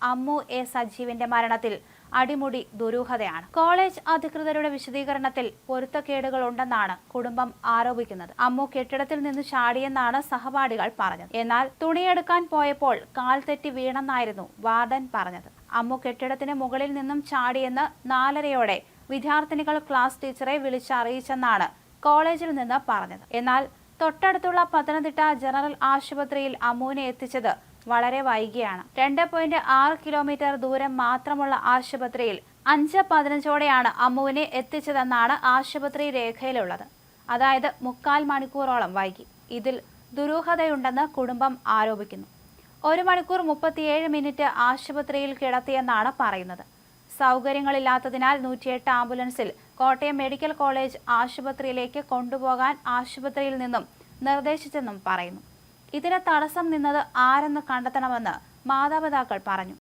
Ammu A സജീവിന്റെ മരണത്തിൽ അടിമുടി ദുരൂഹതയാണ്. College അധികൃതരുടെ വിശദീകരണത്തിൽ പൊരുത്തക്കേടുകൾ ഉണ്ടെന്നാണ് കുടുംബം ആരോപിക്കുന്നത്. അമ്മു കെട്ടിടത്തിൽ നിന്ന് ചാടിയെന്നാണ് സഹപാഠികൾ പറഞ്ഞത്. എന്നാൽ തുണിയെടുക്കാൻ പോയപ്പോൾ കാൽ തെറ്റി വീണെന്നായിരുന്നു വാർഡൻ പറഞ്ഞത്. അമ്മു കെട്ടിടത്തിന് മുകളിൽ നിന്നും ചാടിയെന്ന് 4:30-ഓടെ വിദ്യാർത്ഥിനികൾ ക്ലാസ് ടീച്ചറെ വിളിച്ചറിയിച്ചെന്നാണ് കോളേജിൽ നിന്ന് പറഞ്ഞത്. എന്നാൽ തൊട്ടടുത്തുള്ള പത്തനംതിട്ട ജനറൽ ആശുപത്രിയിൽ അമ്മുവിനെ എത്തിച്ചത് വളരെ വൈകിയാണ്. 2.6 കിലോമീറ്റർ ദൂരം മാത്രമുള്ള ആശുപത്രിയിൽ 5:15-ഓടെയാണ് അമ്മുവിനെ എത്തിച്ചതെന്നാണ് ആശുപത്രി രേഖയിലുള്ളത്. അതായത് 3/4 മണിക്കൂറോളം വൈകി. ഇതിൽ ദുരൂഹതയുണ്ടെന്ന് കുടുംബം ആരോപിക്കുന്നു. 1 മണിക്കൂർ 37 മിനിറ്റ് ആശുപത്രിയിൽ കിടത്തിയെന്നാണ് പറയുന്നത്. സൗകര്യങ്ങളില്ലാത്തതിനാൽ 108 ആംബുലൻസിൽ കോട്ടയം മെഡിക്കൽ കോളേജ് ആശുപത്രിയിലേക്ക് കൊണ്ടുപോകാൻ ആശുപത്രിയിൽ നിന്നും നിർദ്ദേശിച്ചെന്നും പറയുന്നു. ഇതിന് തടസ്സം നിന്നത് ആരെന്ന് കണ്ടെത്തണമെന്ന് മാതാപിതാക്കൾ പറഞ്ഞു.